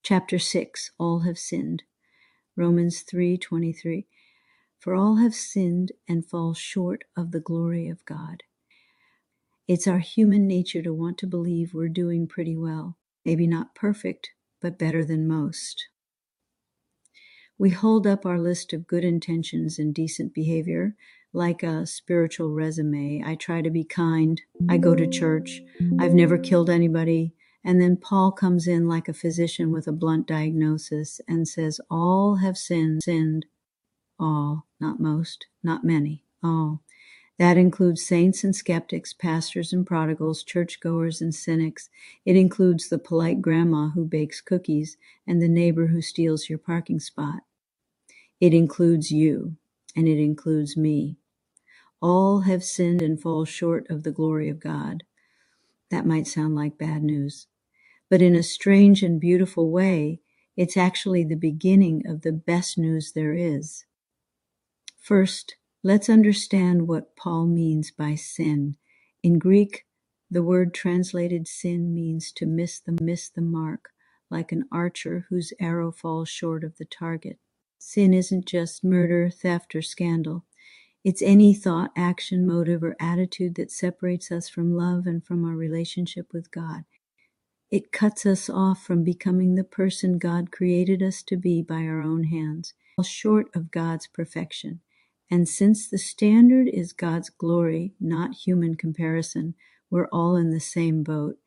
Chapter 6, All Have Sinned. Romans 3:23. For all have sinned and fall short of the glory of God. It's our human nature to want to believe we're doing pretty well. Maybe not perfect, but better than most. We hold up our list of good intentions and decent behavior like a spiritual resume. I try to be kind. I go to church. I've never killed anybody. And then Paul comes in like a physician with a blunt diagnosis and says, all have sinned. All, not most, not many, all. That includes saints and skeptics, pastors and prodigals, churchgoers and cynics. It includes the polite grandma who bakes cookies and the neighbor who steals your parking spot. It includes you, and it includes me. All have sinned and fall short of the glory of God. That might sound like bad news, but in a strange and beautiful way, it's actually the beginning of the best news there is. First, let's understand what Paul means by sin. In Greek, the word translated sin means to miss the mark, like an archer whose arrow falls short of the target. Sin isn't just murder, theft, or scandal. It's any thought, action, motive, or attitude that separates us from love and from our relationship with God. It cuts us off from becoming the person God created us to be by our own hands, fall short of God's perfection. And since the standard is God's glory, not human comparison, we're all in the same boat.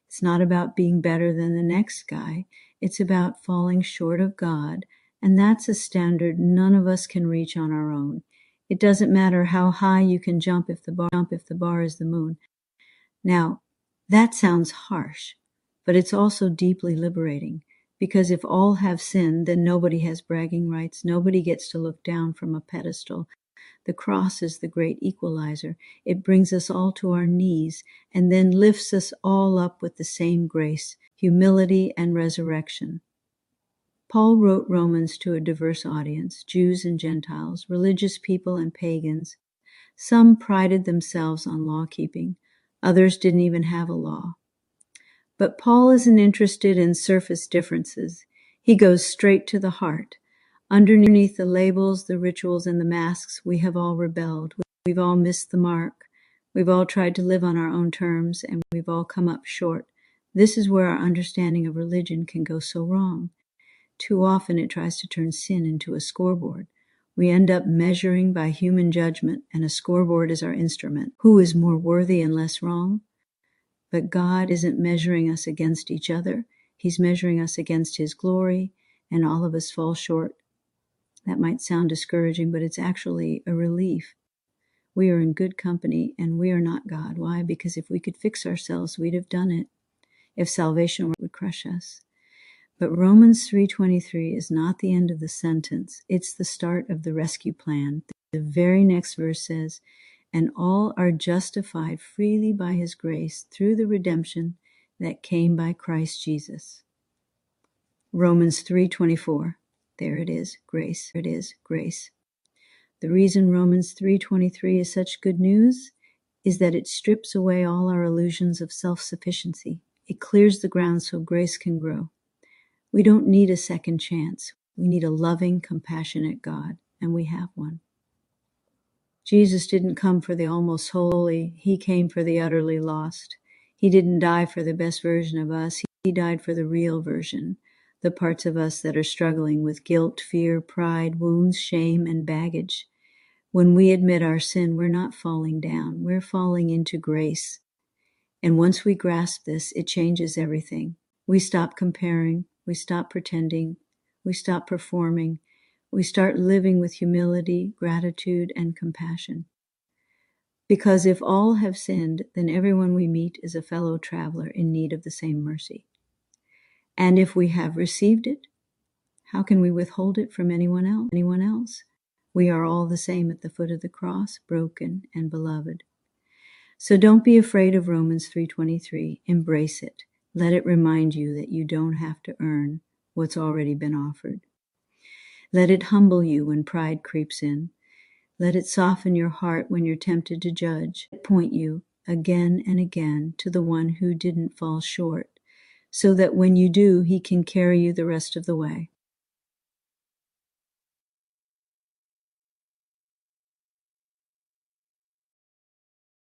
It's not about being better than the next guy. It's about falling short of God, and that's a standard none of us can reach on our own. It doesn't matter how high you can jump if the bar is the moon. Now, that sounds harsh, but it's also deeply liberating, because if all have sinned, then nobody has bragging rights. Nobody gets to look down from a pedestal. The cross is the great equalizer. It brings us all to our knees and then lifts us all up with the same grace, humility, and resurrection. Paul wrote Romans to a diverse audience, Jews and Gentiles, religious people and pagans. Some prided themselves on law-keeping. Others didn't even have a law. But Paul isn't interested in surface differences. He goes straight to the heart. Underneath the labels, the rituals, and the masks, we have all rebelled. We've all missed the mark. We've all tried to live on our own terms, and we've all come up short. This is where our understanding of religion can go so wrong. Too often it tries to turn sin into a scoreboard. We end up measuring by human judgment, and a scoreboard is our instrument. Who is more worthy and less wrong? But God isn't measuring us against each other. He's measuring us against His glory, and all of us fall short. That might sound discouraging, but it's actually a relief. We are in good company, and we are not God. Why? Because if we could fix ourselves, we'd have done it. If salvation would crush us. But Romans 3:23 is not the end of the sentence. It's the start of the rescue plan. The very next verse says, and all are justified freely by His grace through the redemption that came by Christ Jesus. Romans 3:24. There it is, grace. It is grace. The reason Romans 3:23 is such good news is that it strips away all our illusions of self-sufficiency. It clears the ground so grace can grow. We don't need a second chance. We need a loving, compassionate God, and we have one. Jesus didn't come for the almost holy. He came for the utterly lost. He didn't die for the best version of us. He died for the real version, the parts of us that are struggling with guilt, fear, pride, wounds, shame, and baggage. When we admit our sin, we're not falling down. We're falling into grace. And once we grasp this, it changes everything. We stop comparing. We stop pretending. We stop performing. We start living with humility, gratitude, and compassion. Because if all have sinned, then everyone we meet is a fellow traveler in need of the same mercy. And if we have received it, how can we withhold it from anyone else? We are all the same at the foot of the cross, broken and beloved. So don't be afraid of Romans 3:23. Embrace it. Let it remind you that you don't have to earn what's already been offered. Let it humble you when pride creeps in. Let it soften your heart when you're tempted to judge. Point you again and again to the one who didn't fall short, so that when you do, he can carry you the rest of the way.